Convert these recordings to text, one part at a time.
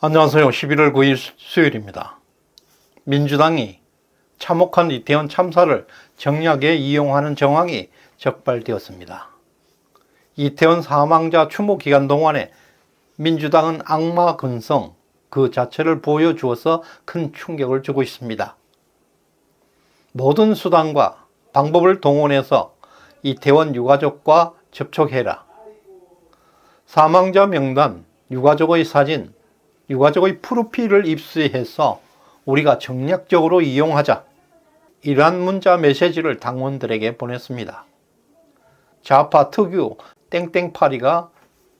안녕하세요. 11월 9일 수요일입니다. 민주당이 참혹한 이태원 참사를 정략에 이용하는 정황이 적발되었습니다. 이태원 사망자 추모 기간 동안에 민주당은 악마 근성 그 자체를 보여주어서 큰 충격을 주고 있습니다. 모든 수단과 방법을 동원해서 이태원 유가족과 접촉해라. 사망자 명단, 유가족의 사진, 유가족의 프로필을 입수해서 우리가 정략적으로 이용하자. 이러한 문자 메시지를 당원들에게 보냈습니다. 좌파 특유 땡땡파리가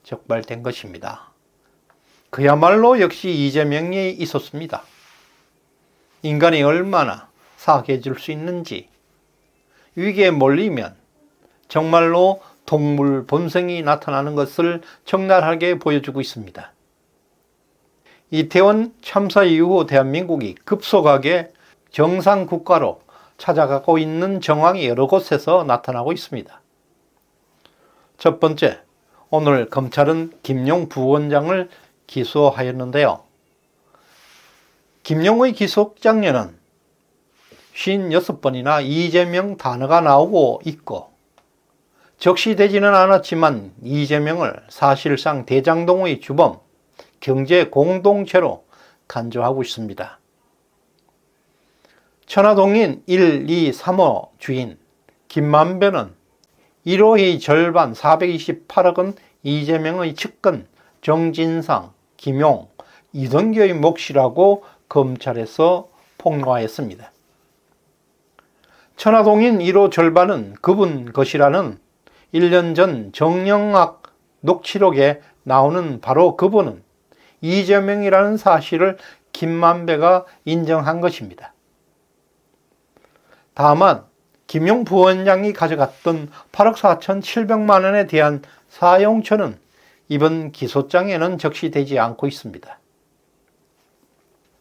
적발된 것입니다. 그야말로 역시 이재명이 있었습니다. 인간이 얼마나 사악해질 수 있는지, 위기에 몰리면 정말로 동물 본성이 나타나는 것을 적나라하게 보여주고 있습니다. 이태원 참사 이후 대한민국이 급속하게 정상국가로 찾아가고 있는 정황이 여러 곳에서 나타나고 있습니다. 첫 번째, 오늘 검찰은 김용 부원장을 기소하였는데요. 김용의 기소장에는 56번이나 이재명 단어가 나오고 있고, 적시되지는 않았지만 이재명을 사실상 대장동의 주범, 경제 공동체로 간주하고 있습니다. 천화동인 1, 2, 3호 주인 김만배는 1호의 절반 428억은 이재명의 측근 정진상, 김용, 이동규의 몫이라고 검찰에서 폭로하였습니다. 천화동인 1호 절반은 그분 것이라는 1년 전 정영학 녹취록에 나오는 바로 그분은 이재명이라는 사실을 김만배가 인정한 것입니다. 다만 김용 부원장이 가져갔던 8억 4,700만 원에 대한 사용처는 이번 기소장에는 적시되지 않고 있습니다.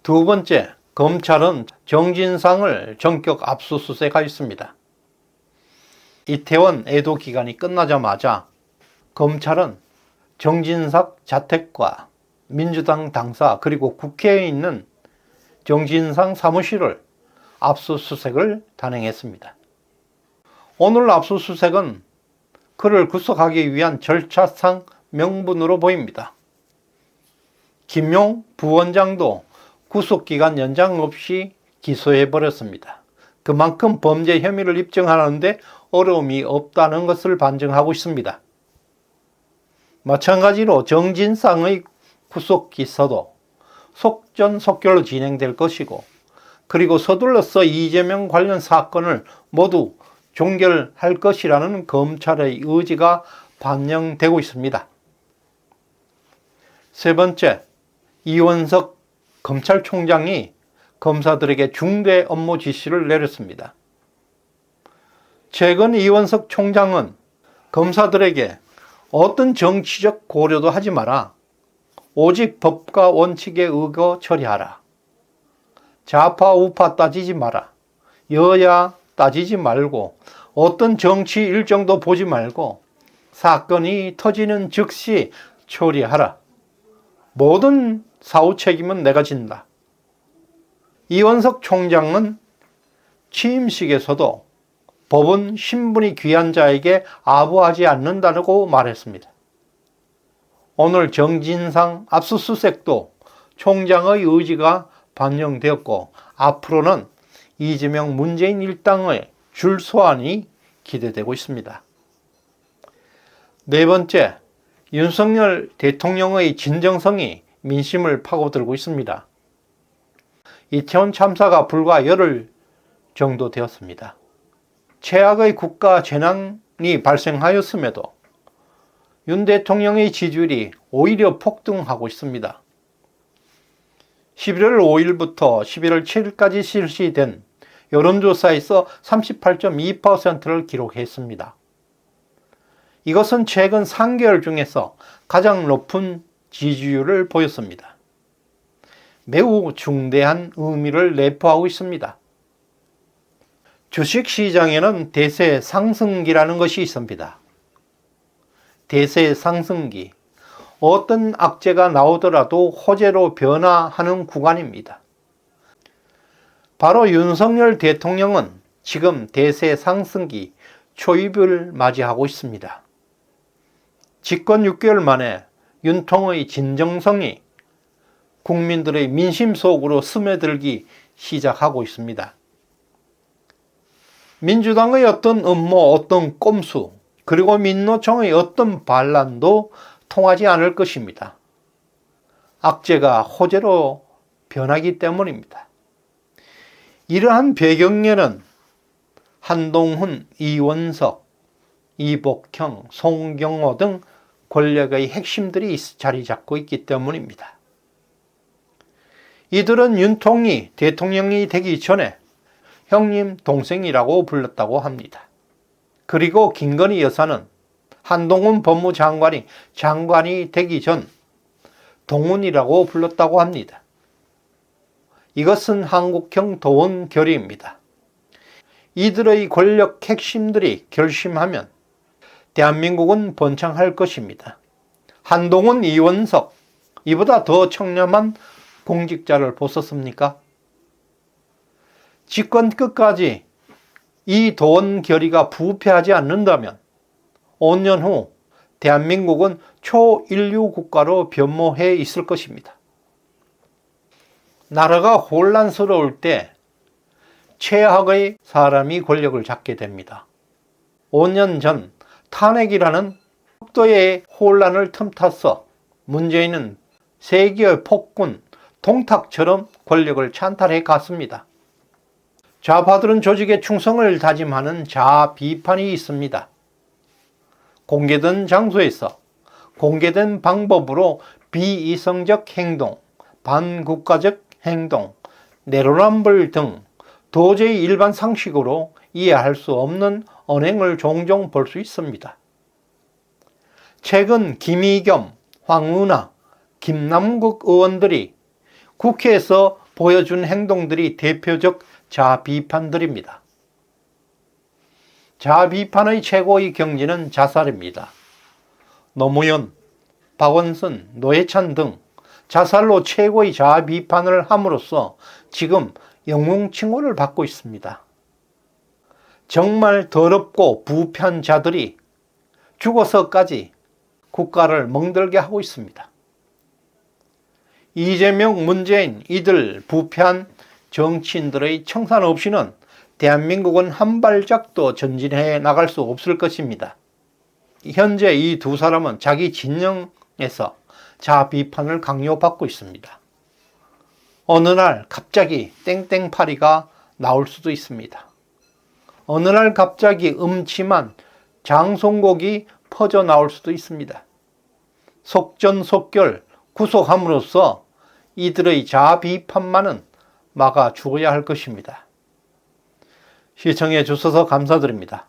두 번째, 검찰은 정진상을 전격 압수수색하였습니다. 이태원 애도 기간이 끝나자마자 검찰은 정진상 자택과 민주당 당사 그리고 국회에 있는 정진상 사무실을 압수수색을 단행했습니다. 오늘 압수수색은 그를 구속하기 위한 절차상 명분으로 보입니다. 김용 부원장도 구속기간 연장 없이 기소해버렸습니다. 그만큼 범죄 혐의를 입증하는데 어려움이 없다는 것을 반증하고 있습니다. 마찬가지로 정진상의 구속기소도 속전속결로 진행될 것이고, 그리고 서둘러서 이재명 관련 사건을 모두 종결할 것이라는 검찰의 의지가 반영되고 있습니다. 세 번째, 이원석 검찰총장이 검사들에게 중대 업무 지시를 내렸습니다. 최근 이원석 총장은 검사들에게 어떤 정치적 고려도 하지 마라. 오직 법과 원칙에 의거 처리하라. 좌파 우파 따지지 마라. 여야 따지지 말고 어떤 정치 일정도 보지 말고 사건이 터지는 즉시 처리하라. 모든 사후 책임은 내가 진다. 이원석 총장은 취임식에서도 법은 신분이 귀한 자에게 아부하지 않는다고 말했습니다. 오늘 정진상 압수수색도 총장의 의지가 반영되었고, 앞으로는 이재명 문재인 일당의 줄 소환이 기대되고 있습니다. 네 번째, 윤석열 대통령의 진정성이 민심을 파고들고 있습니다. 이태원 참사가 불과 열흘 정도 되었습니다. 최악의 국가 재난이 발생하였음에도 윤 대통령의 지지율이 오히려 폭등하고 있습니다. 11월 5일부터 11월 7일까지 실시된 여론조사에서 38.2%를 기록했습니다. 이것은 최근 3개월 중에서 가장 높은 지지율을 보였습니다. 매우 중대한 의미를 내포하고 있습니다. 주식시장에는 대세 상승기라는 것이 있습니다. 대세 상승기, 어떤 악재가 나오더라도 호재로 변화하는 구간입니다. 바로 윤석열 대통령은 지금 대세 상승기 초입을 맞이하고 있습니다. 집권 6개월 만에 윤통의 진정성이 국민들의 민심 속으로 스며들기 시작하고 있습니다. 민주당의 어떤 음모, 어떤 꼼수, 그리고 민노총의 어떤 반란도 통하지 않을 것입니다. 악재가 호재로 변하기 때문입니다. 이러한 배경에는 한동훈, 이원석, 이복형, 송경호 등 권력의 핵심들이 자리 잡고 있기 때문입니다. 이들은 윤통이 대통령이 되기 전에 형님, 동생이라고 불렀다고 합니다. 그리고 김건희 여사는 한동훈 법무장관이 장관이 되기 전 동훈이라고 불렀다고 합니다. 이것은 한국형 도원 결의입니다. 이들의 권력 핵심들이 결심하면 대한민국은 번창할 것입니다. 한동훈, 이원석, 이보다 더 청렴한 공직자를 보셨습니까? 집권 끝까지 이 도원 결의가 부패하지 않는다면 5년 후 대한민국은 초인류 국가로 변모해 있을 것입니다. 나라가 혼란스러울 때 최악의 사람이 권력을 잡게 됩니다. 5년 전 탄핵이라는 극도의 혼란을 틈타서 문재인은 세계의 폭군, 동탁처럼 권력을 찬탈해 갔습니다. 좌파들은 조직의 충성을 다짐하는 자아 비판이 있습니다. 공개된 장소에서 공개된 방법으로 비이성적 행동, 반국가적 행동, 내로남불 등 도저히 일반 상식으로 이해할 수 없는 언행을 종종 볼 수 있습니다. 최근 김의겸, 황운하, 김남국 의원들이 국회에서 보여준 행동들이 대표적 자아 비판들입니다. 자아 비판의 최고의 경지는 자살입니다. 노무현, 박원순, 노회찬 등 자살로 최고의 자아 비판을 함으로써 지금 영웅 칭호를 받고 있습니다. 정말 더럽고 부패한 자들이 죽어서까지 국가를 멍들게 하고 있습니다. 이재명, 문재인, 이들 부패한 정치인들의 청산 없이는 대한민국은 한 발짝도 전진해 나갈 수 없을 것입니다. 현재 이 두 사람은 자기 진영에서 자아 비판을 강요받고 있습니다. 어느 날 갑자기 땡땡파리가 나올 수도 있습니다. 어느 날 갑자기 음침한 장송곡이 퍼져 나올 수도 있습니다. 속전속결 구속함으로써 이들의 자아 비판만은 막아 죽어야 할 것입니다. 시청해 주셔서 감사드립니다.